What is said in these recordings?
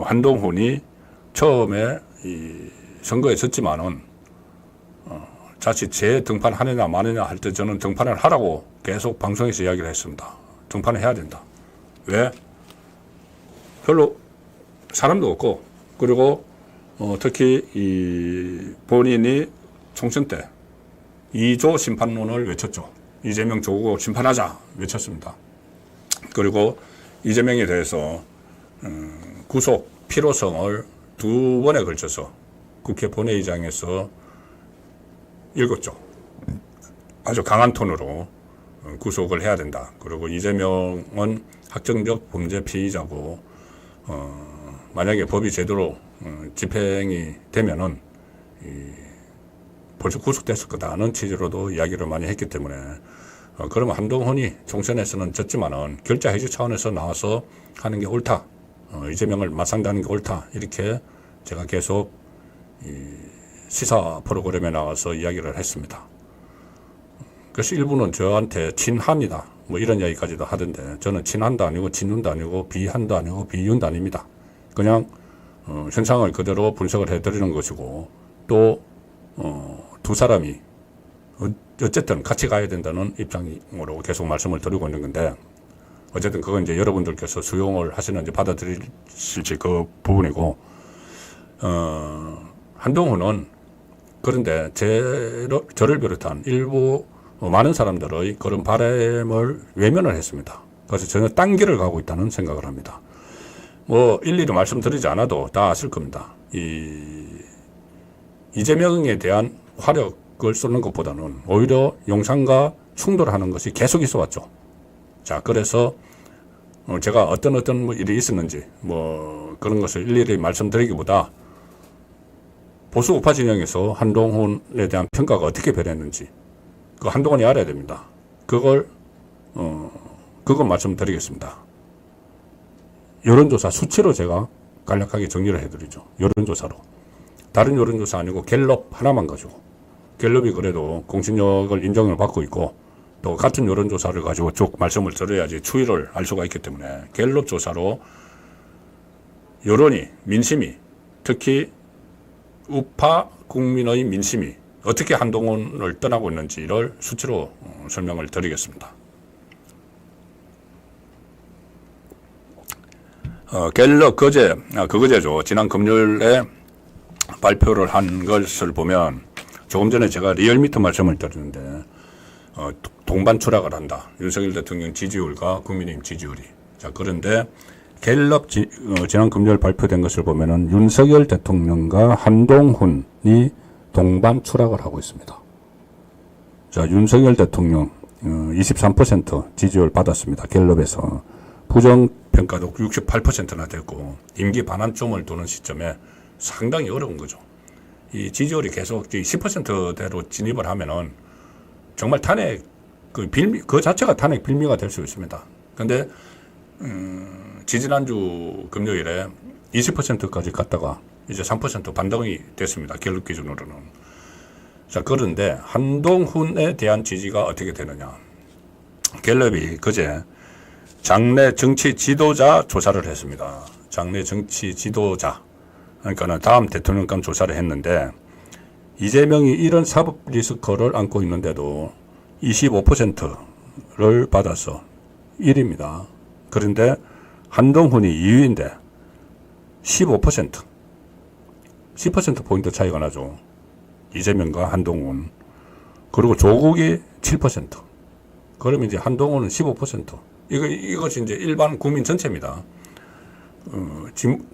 한동훈이 처음에 이 선거에 졌지만은 자칫 재등판하느냐 마느냐 할 때 저는 등판을 하라고 계속 방송에서 이야기를 했습니다. 등판을 해야 된다. 왜? 별로 사람도 없고, 그리고 특히 이 본인이 총선 때 2조 심판론을 외쳤죠. 이재명 조국 심판하자 외쳤습니다. 그리고 이재명에 대해서 구속 필요성을 2번에 걸쳐서 국회 본회의장에서 읽었죠. 아주 강한 톤으로 구속을 해야 된다. 그리고 이재명은 확정적 범죄 피의자고 만약에 법이 제대로 집행이 되면은 벌써 구속됐을 거다는 취지로도 이야기를 많이 했기 때문에 그러면 한동훈이 총선에서는 졌지만은 결자 해지 차원에서 나와서 하는 게 옳다. 이재명을 맞상대하는 게 옳다. 이렇게 제가 계속 시사 프로그램에 나와서 이야기를 했습니다. 그래서 일부는 저한테 친한이다. 뭐 이런 이야기까지도 하던데 저는 친한도 아니고 친윤도 아니고 비한도 아니고 비윤도 아닙니다. 그냥 현상을 그대로 분석을 해드리는 것이고 또 두 사람이 어쨌든 같이 가야 된다는 입장으로 계속 말씀을 드리고 있는 건데 어쨌든 그건 이제 여러분들께서 수용을 하시는지 받아들이실지 그 부분이고 한동훈은 그런데 저를 비롯한 일부 많은 사람들의 그런 바람을 외면을 했습니다. 그래서 저는 딴 길을 가고 있다는 생각을 합니다. 뭐 일일이 말씀드리지 않아도 다 아실 겁니다. 이재명에 대한 화력을 쏘는 것보다는 오히려 용산과 충돌하는 것이 계속 있어 왔죠. 자, 그래서 제가 어떤 뭐 일이 있었는지 뭐 그런 것을 일일이 말씀드리기보다 보수 우파 진영에서 한동훈에 대한 평가가 어떻게 변했는지 그 한동훈이 알아야 됩니다. 그걸 말씀드리겠습니다. 여론조사 수치로 제가 간략하게 정리를 해드리죠. 여론조사로. 다른 여론조사 아니고 갤럽 하나만 가지고. 갤럽이 그래도 공신력을 인정을 받고 있고 또 같은 여론조사를 가지고 쭉 말씀을 드려야지 추이를 알 수가 있기 때문에 갤럽 조사로 여론이, 민심이, 특히 우파 국민의 민심이 어떻게 한동훈을 떠나고 있는지를 수치로 설명을 드리겠습니다. 갤럽 그거제죠. 지난 금요일에 발표를 한 것을 보면 조금 전에 제가 리얼미터 말씀을 드렸는데 동반 추락을 한다. 윤석열 대통령 지지율과 국민의힘 지지율이. 자, 그런데 갤럽 지난 금요일 발표된 것을 보면은 윤석열 대통령과 한동훈이 동반 추락을 하고 있습니다. 자, 윤석열 대통령 23% 지지율 받았습니다. 갤럽에서. 부정평가도 68%나 됐고 임기 반환점을 도는 시점에 상당히 어려운 거죠. 이 지지율이 계속 10%대로 진입을 하면은 정말 탄핵 그 자체가 탄핵 빌미가 될 수 있습니다. 그런데 지지난주 금요일에 20%까지 갔다가 이제 3% 반등이 됐습니다. 갤럽 기준으로는. 자, 그런데 한동훈에 대한 지지가 어떻게 되느냐. 갤럽이 그제 장내 정치 지도자 조사를 했습니다. 장내 정치 지도자. 그러니까는 다음 대통령감 조사를 했는데 이재명이 이런 사법 리스크를 안고 있는데도 25%를 받아서 1위입니다. 그런데 한동훈이 2위인데 15%. 10%포인트 차이가 나죠. 이재명과 한동훈. 그리고 조국이 7%. 그러면 이제 한동훈은 15%. 이것이 이제 일반 국민 전체입니다.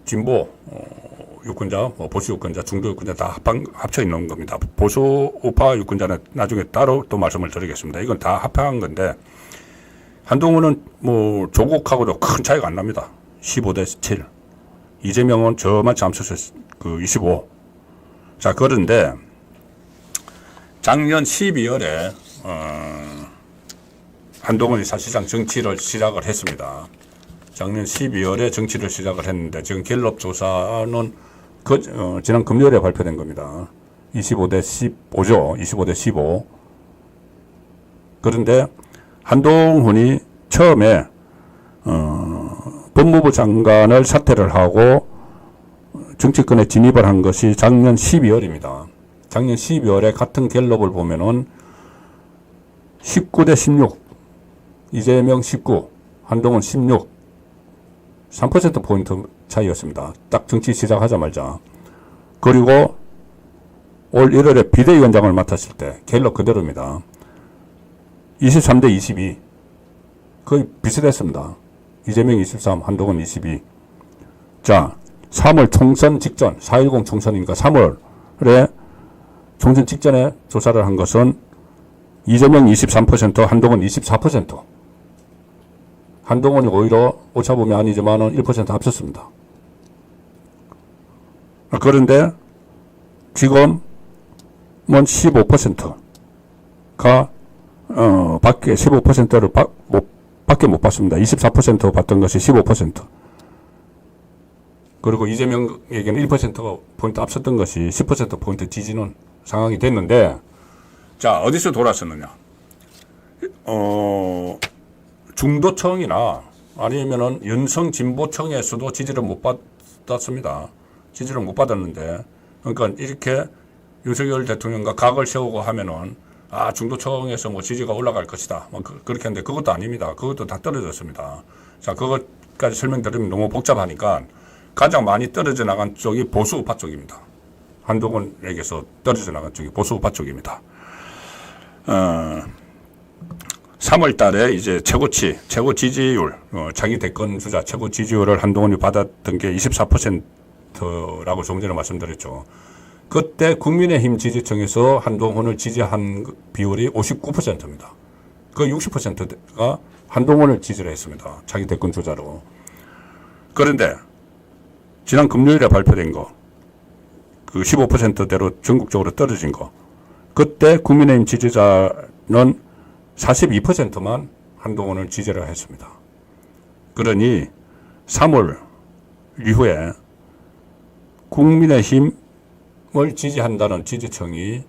진보, 유권자, 보수 유권자, 중도 유권자 다 합쳐 있는 겁니다. 보수 우파 유권자는 나중에 따로 또 말씀을 드리겠습니다. 이건 다 합한 건데, 한동훈은 뭐 조국하고도 큰 차이가 안 납니다. 15대 7. 이재명은 저만치 암소서 25. 자, 그런데 작년 12월에 한동훈이 사실상 정치를 시작을 했습니다. 작년 12월에 정치를 시작을 했는데 지금 갤럽 조사는 지난 금요일에 발표된 겁니다. 25대 15죠. 25대 15. 그런데 한동훈이 처음에 법무부 장관을 사퇴를 하고 정치권에 진입을 한 것이 작년 12월입니다. 작년 12월에 같은 갤럽을 보면은 19대 16, 이재명 19, 한동훈 16, 3%포인트 차이였습니다. 딱 정치 시작하자마자. 그리고 올 1월에 비대위원장을 맡았을 때 갤럽 그대로입니다. 23대 22. 거의 비슷했습니다. 이재명 23, 한동훈 22. 자, 3월 총선 직전, 4.10 총선이니까 3월에 총선 직전에 조사를 한 것은 이재명 23%, 한동훈 24%. 한동훈이 오히려 오차범위 아니지만은 1% 앞섰습니다. 그런데 지금은 15%가 밖에 15%를 밖에 못 받습니다. 24% 받던 것이 15%. 그리고 이재명에게는 1%포인트 앞섰던 것이 10%포인트 뒤지는 상황이 됐는데, 자, 어디서 돌았었느냐? 중도층이나 아니면은 연성진보층에서도 지지를 못 받았습니다. 지지를 못 받았는데, 그러니까 이렇게 윤석열 대통령과 각을 세우고 하면은, 아, 중도층에서 뭐 지지가 올라갈 것이다. 뭐 그렇게 했는데 그것도 아닙니다. 그것도 다 떨어졌습니다. 자, 그것까지 설명드리면 너무 복잡하니까 가장 많이 떨어져 나간 쪽이 보수 우파 쪽입니다. 한동훈에게서 떨어져 나간 쪽이 보수 우파 쪽입니다. 3월 달에 이제 최고 지지율, 자기 대권 주자 최고 지지율을 한동훈이 받았던 게 24%라고 조금 전에 말씀드렸죠. 그때 국민의힘 지지층에서 한동훈을 지지한 비율이 59%입니다. 그 60%가 한동훈을 지지를 했습니다. 자기 대권 주자로. 그런데 지난 금요일에 발표된 거, 그 15%대로 전국적으로 떨어진 거, 그때 국민의힘 지지자는 42%만 한동훈을 지지를 했습니다. 그러니 3월 이후에 국민의힘을 지지한다는 지지층이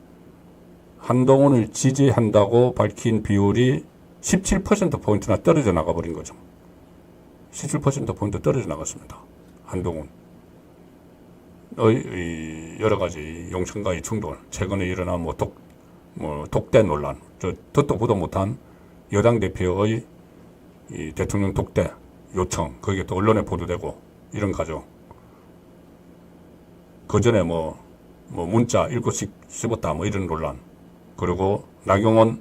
한동훈을 지지한다고 밝힌 비율이 17%포인트나 떨어져 나가버린 거죠. 17%포인트 떨어져 나갔습니다. 한동훈. 여러 가지 용천과의 충돌, 최근에 일어난 독대 논란, 듣도 보도 못한 여당 대표의 이 대통령 독대 요청, 그게 또 언론에 보도되고 이런 가죠. 그 전에 문자 7씩 씹었다, 이런 논란. 그리고 나경원,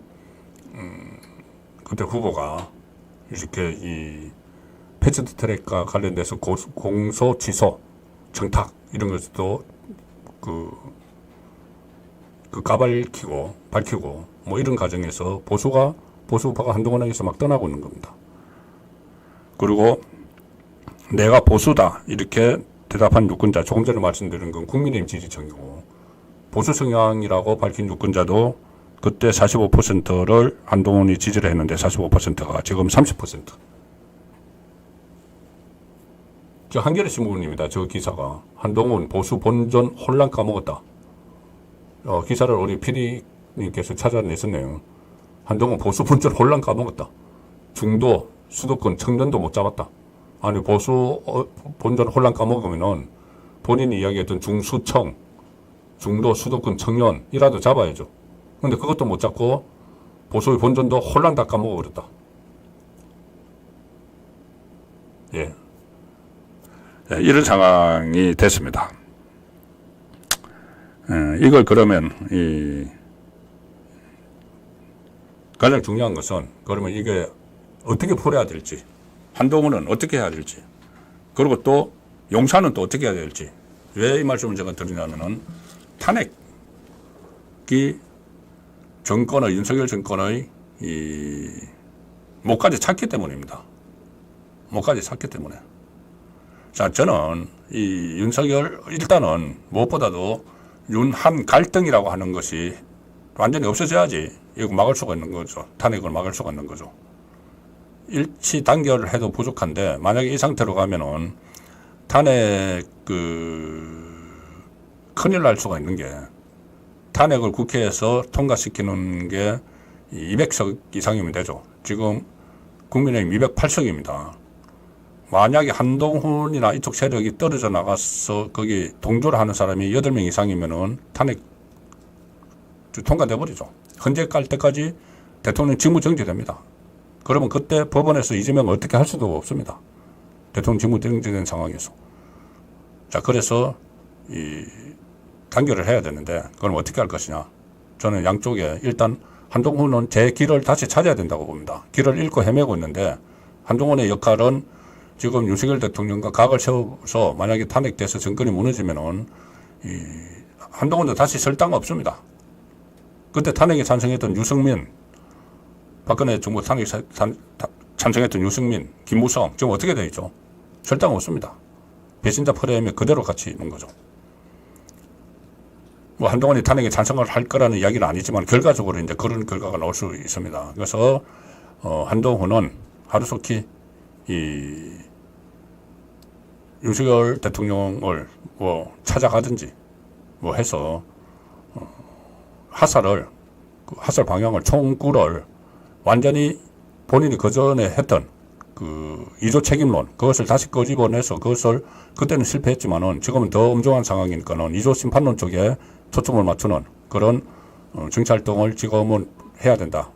그때 후보가 이렇게 이 패스트 트랙과 관련돼서 공소, 취소, 청탁, 이런 것도 밝히고, 이런 과정에서 보수 우파가 한동훈에게서 막 떠나고 있는 겁니다. 그리고 내가 보수다, 이렇게 대답한 유권자, 조금 전에 말씀드린 건 국민의힘 지지층이고, 보수 성향이라고 밝힌 유권자도 그때 45%를 한동훈이 지지를 했는데 45%가 지금 30%. 저 한겨레 신문입니다. 저 기사가. 한동훈 보수 본전 혼란 까먹었다. 기사를 우리 PD님께서 찾아냈었네요. 한동훈 보수 본전 혼란 까먹었다. 중도, 수도권, 청년도 못 잡았다. 아니, 보수 본전 혼란 까먹으면은 본인이 이야기했던 중수청, 중도, 수도권, 청년이라도 잡아야죠. 근데 그것도 못 잡고 보수의 본전도 혼란 다 까먹어버렸다. 예. 이런 상황이 됐습니다. 이걸 그러면 가장 중요한 것은 그러면 이게 어떻게 풀어야 될지, 한동훈은 어떻게 해야 될지, 그리고 또 용산은 또 어떻게 해야 될지. 왜 이 말씀을 제가 드리냐면은 탄핵이 윤석열 정권의 목까지 찼기 때문입니다. 목까지 찼기 때문에. 자, 저는 이 윤석열, 일단은 무엇보다도 윤한 갈등이라고 하는 것이 완전히 없어져야지 이거 막을 수가 있는 거죠. 탄핵을 막을 수가 있는 거죠. 일치 단결을 해도 부족한데, 만약에 이 상태로 가면은 탄핵 큰일 날 수가 있는 게, 탄핵을 국회에서 통과시키는 게 200석 이상이면 되죠. 지금 국민의힘 208석입니다. 만약에 한동훈이나 이쪽 세력이 떨어져 나가서 거기 동조를 하는 사람이 8명 이상이면은 탄핵 통과돼 버리죠. 헌재 갈 때까지 대통령 직무 정지됩니다. 그러면 그때 법원에서 이재명을 어떻게 할 수도 없습니다. 대통령 직무 정지된 상황에서. 자, 그래서 이 단결을 해야 되는데 그럼 어떻게 할 것이냐. 저는 양쪽에 일단 한동훈은 제 길을 다시 찾아야 된다고 봅니다. 길을 잃고 헤매고 있는데 한동훈의 역할은 지금 윤석열 대통령과 각을 세워서 만약에 탄핵돼서 정권이 무너지면은 한동훈도 다시 설 데가 없습니다. 그때 탄핵에 찬성했던 유승민, 박근혜 정부 탄핵에 찬성했던 유승민, 김무성 지금 어떻게 되어 있죠? 설 데가 없습니다. 배신자 프레임에 그대로 같이 있는 거죠. 뭐 한동훈이 탄핵에 찬성을 할 거라는 이야기는 아니지만 결과적으로 이제 그런 결과가 나올 수 있습니다. 그래서 한동훈은 하루속히 이 윤석열 대통령을 뭐 찾아가든지 뭐 해서 하살 방향을 총구를 완전히 본인이 그전에 했던 그 이조 책임론 그것을 다시 끄집어내서 그것을 그때는 실패했지만은 지금은 더 엄중한 상황이니까는 이조 심판론 쪽에 초점을 맞추는 그런 정치 활동을 지금은 해야 된다.